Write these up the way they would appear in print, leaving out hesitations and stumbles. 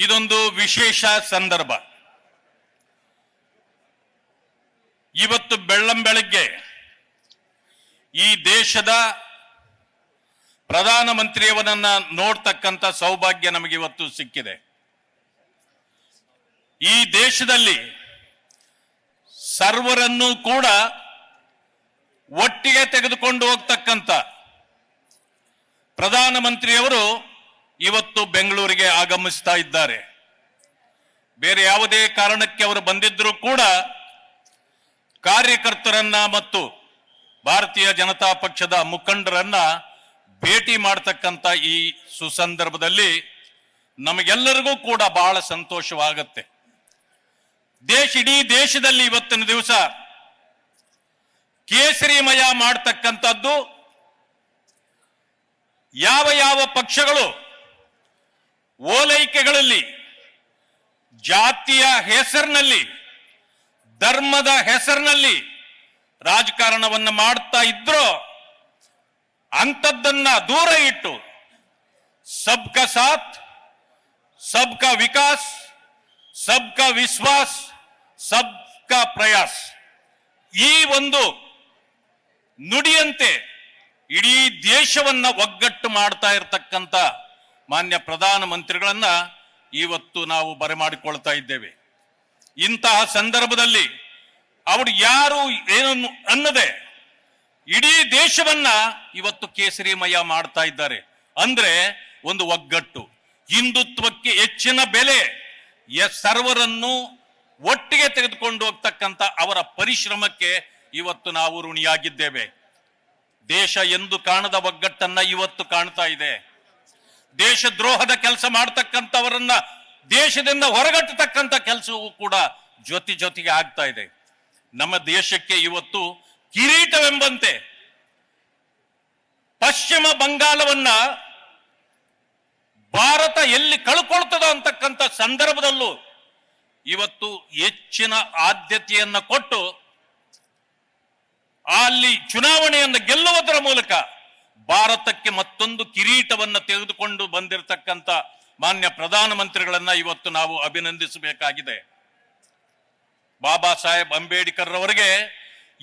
ಇದೊಂದು ವಿಶೇಷ ಸಂದರ್ಭ. ಇವತ್ತು ಬೆಳ್ಳಂಬೆಳಗ್ಗೆ ಈ ದೇಶದ ಪ್ರಧಾನಮಂತ್ರಿಯವರನ್ನ ನೋಡ್ತಕ್ಕಂಥ ಸೌಭಾಗ್ಯ ನಮಗೆ ಇವತ್ತು ಸಿಕ್ಕಿದೆ. ಈ ದೇಶದಲ್ಲಿ ಸರ್ವರನ್ನೂ ಕೂಡ ಒಟ್ಟಿಗೆ ತೆಗೆದುಕೊಂಡು ಹೋಗ್ತಕ್ಕಂಥ ಪ್ರಧಾನಮಂತ್ರಿಯವರು ಇವತ್ತು ಬೆಂಗಳೂರಿಗೆ ಆಗಮಿಸ್ತಾ ಇದ್ದಾರೆ. ಬೇರೆ ಯಾವುದೇ ಕಾರಣಕ್ಕೆ ಅವರು ಬಂದಿದ್ದರೂ ಕೂಡ ಕಾರ್ಯಕರ್ತರನ್ನ ಮತ್ತು ಭಾರತೀಯ ಜನತಾ ಪಕ್ಷದ ಮುಖಂಡರನ್ನ ಭೇಟಿ ಮಾಡತಕ್ಕಂಥ ಈ ಸುಸಂದರ್ಭದಲ್ಲಿ ನಮಗೆಲ್ಲರಿಗೂ ಕೂಡ ಬಹಳ ಸಂತೋಷವಾಗುತ್ತೆ. ಇಡೀ ದೇಶದಲ್ಲಿ ಇವತ್ತಿನ ದಿವಸ ಕೇಸರಿಮಯ ಮಾಡತಕ್ಕಂಥದ್ದು ಯಾವ ಯಾವ ಪಕ್ಷಗಳು ಓಲೈಕೆಗಳಲ್ಲಿ ಜಾತಿಯ ಹೆಸರಿನಲ್ಲಿ ಧರ್ಮದ ಹೆಸರಿನಲ್ಲಿ ರಾಜಕಾರಣವನ್ನು ಮಾಡ್ತಾ ಇದ್ರೋ ಅಂಥದ್ದನ್ನ ದೂರ ಇಟ್ಟು ಸಬ್ಕಾ ಸಾಥ್ ಸಬ್ಕಾ ವಿಕಾಸ್ ಸಬ್ಕಾ ವಿಶ್ವಾಸ್ ಸಬ್ಕಾ ಪ್ರಯಾಸ್ ಈ ಒಂದು ನುಡಿಯಂತೆ ಇಡೀ ದೇಶವನ್ನ ಒಗ್ಗಟ್ಟು ಮಾಡ್ತಾ ಇರತಕ್ಕಂಥ ಮಾನ್ಯ ಪ್ರಧಾನಮಂತ್ರಿಗಳನ್ನ ಇವತ್ತು ನಾವು ಬರಮಾಡಿಕೊಳ್ತಾ ಇದ್ದೇವೆ. ಇಂತಹ ಸಂದರ್ಭದಲ್ಲಿ ಅವರು ಯಾರು ಏನನ್ನು ಅನ್ನದೆ ಇಡೀ ದೇಶವನ್ನ ಇವತ್ತು ಕೇಸರಿಮಯ ಮಾಡ್ತಾ ಇದ್ದಾರೆ. ಅಂದ್ರೆ ಒಂದು ಒಗ್ಗಟ್ಟು, ಹಿಂದುತ್ವಕ್ಕೆ ಹೆಚ್ಚಿನ ಬೆಲೆ, ಸರ್ವರನ್ನು ಒಟ್ಟಿಗೆ ತೆಗೆದುಕೊಂಡು ಹೋಗ್ತಕ್ಕಂಥ ಅವರ ಪರಿಶ್ರಮಕ್ಕೆ ಇವತ್ತು ನಾವು ಋಣಿಯಾಗಿದ್ದೇವೆ. ದೇಶ ಎಂದು ಕಾಣದ ಒಗ್ಗಟ್ಟನ್ನ ಇವತ್ತು ಕಾಣ್ತಾ ಇದೆ. ದೇಶ ದ್ರೋಹದ ಕೆಲಸ ಮಾಡ್ತಕ್ಕಂಥವರನ್ನ ದೇಶದಿಂದ ಹೊರಗಟ್ಟತಕ್ಕಂಥ ಕೆಲಸವೂ ಕೂಡ ಜೊತೆಗೆ ಆಗ್ತಾ ಇದೆ. ನಮ್ಮ ದೇಶಕ್ಕೆ ಇವತ್ತು ಕಿರೀಟವೆಂಬಂತೆ ಪಶ್ಚಿಮ ಬಂಗಾಳವನ್ನ ಭಾರತ ಎಲ್ಲಿ ಕಳ್ಕೊಳ್ತದೋ ಅಂತಕ್ಕಂಥ ಸಂದರ್ಭದಲ್ಲೂ ಇವತ್ತು ಹೆಚ್ಚಿನ ಆದ್ಯತೆಯನ್ನ ಕೊಟ್ಟು ಅಲ್ಲಿ ಚುನಾವಣೆಯನ್ನು ಗೆಲ್ಲುವುದರ ಮೂಲಕ ಭಾರತಕ್ಕೆ ಮತ್ತೊಂದು ಕಿರೀಟವನ್ನು ತೆಗೆದುಕೊಂಡು ಬಂದಿರತಕ್ಕಂಥ ಮಾನ್ಯ ಪ್ರಧಾನಮಂತ್ರಿಗಳನ್ನ ಇವತ್ತು ನಾವು ಅಭಿನಂದಿಸಬೇಕಾಗಿದೆ. ಬಾಬಾ ಸಾಹೇಬ್ ಅಂಬೇಡ್ಕರ್ ಅವರಿಗೆ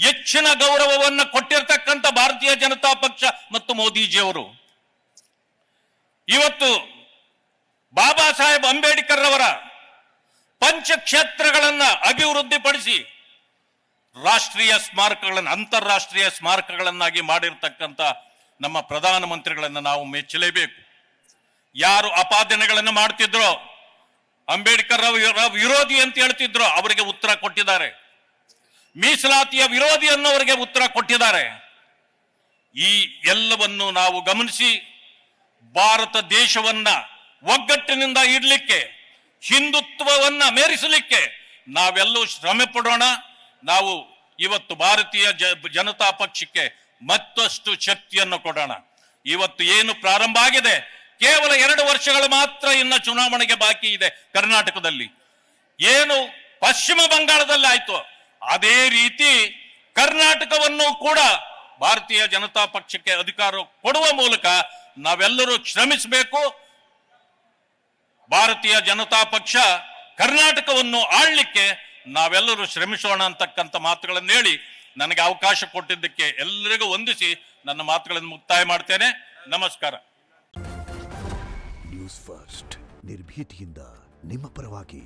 ಹೆಚ್ಚಿನ ಗೌರವವನ್ನು ಕೊಟ್ಟಿರ್ತಕ್ಕಂಥ ಭಾರತೀಯ ಜನತಾ ಪಕ್ಷ ಮತ್ತು ಮೋದಿಜಿಯವರು ಇವತ್ತು ಬಾಬಾ ಸಾಹೇಬ್ ಅಂಬೇಡ್ಕರ್ ಅವರ ಪಂಚಕ್ಷೇತ್ರಗಳನ್ನ ಅಭಿವೃದ್ಧಿಪಡಿಸಿ ರಾಷ್ಟ್ರೀಯ ಸ್ಮಾರಕಗಳನ್ನು ಅಂತಾರಾಷ್ಟ್ರೀಯ ಸ್ಮಾರಕಗಳನ್ನಾಗಿ ಮಾಡಿರ್ತಕ್ಕಂಥ ನಮ್ಮ ಪ್ರಧಾನಮಂತ್ರಿಗಳನ್ನ ನಾವು ಮೆಚ್ಚಲೇಬೇಕು. ಯಾರು ಅಪಾದನೆಗಳನ್ನು ಮಾಡ್ತಿದ್ರೋ, ಅಂಬೇಡ್ಕರ್ ವಿರೋಧಿ ಅಂತ ಹೇಳ್ತಿದ್ರು, ಅವರಿಗೆ ಉತ್ತರ ಕೊಟ್ಟಿದ್ದಾರೆ. ಮೀಸಲಾತಿಯ ವಿರೋಧಿ ಅನ್ನೋವರಿಗೆ ಉತ್ತರ ಕೊಟ್ಟಿದ್ದಾರೆ. ಈ ಎಲ್ಲವನ್ನು ನಾವು ಗಮನಿಸಿ ಭಾರತ ದೇಶವನ್ನ ಒಗ್ಗಟ್ಟಿನಿಂದ ಇಡ್ಲಿಕ್ಕೆ, ಹಿಂದುತ್ವವನ್ನ ಮೇರಿಸಲಿಕ್ಕೆ ನಾವೆಲ್ಲೂ ಶ್ರಮೆ ಪಡೋಣ. ನಾವು ಇವತ್ತು ಭಾರತೀಯ ಜನತಾ ಪಕ್ಷಕ್ಕೆ ಮತ್ತಷ್ಟು ಶಕ್ತಿಯನ್ನು ಕೊಡೋಣ. ಇವತ್ತು ಏನು ಪ್ರಾರಂಭ ಆಗಿದೆ, ಕೇವಲ 2 ವರ್ಷಗಳು ಮಾತ್ರ ಇನ್ನ ಚುನಾವಣೆಗೆ ಬಾಕಿ ಇದೆ. ಕರ್ನಾಟಕದಲ್ಲಿ ಏನು ಪಶ್ಚಿಮ ಬಂಗಾಳದಲ್ಲಿ ಆಯ್ತು, ಅದೇ ರೀತಿ ಕರ್ನಾಟಕವನ್ನು ಕೂಡ ಭಾರತೀಯ ಜನತಾ ಪಕ್ಷಕ್ಕೆ ಅಧಿಕಾರ ಕೊಡುವ ಮೂಲಕ ನಾವೆಲ್ಲರೂ ಶ್ರಮಿಸಬೇಕು. ಭಾರತೀಯ ಜನತಾ ಪಕ್ಷ ಕರ್ನಾಟಕವನ್ನು ಆಳ್ಲಿಕ್ಕೆ ನಾವೆಲ್ಲರೂ ಶ್ರಮಿಸೋಣ ಅಂತಕ್ಕಂಥ ಮಾತುಗಳನ್ನು ಹೇಳಿ ನನಗೆ ಅವಕಾಶ ಕೊಟ್ಟಿದ್ದಕ್ಕೆ ಎಲ್ಲರಿಗೂ ವಂದಿಸಿ ನನ್ನ ಮಾತುಗಳನ್ನು ಮುಕ್ತಾಯ ಮಾಡ್ತೇನೆ. ನಮಸ್ಕಾರ. ನ್ಯೂಸ್ ಫಸ್ಟ್, ನಿರ್ಭೀತಿಯಿಂದ ನಿಮ್ಮ ಪರವಾಗಿ.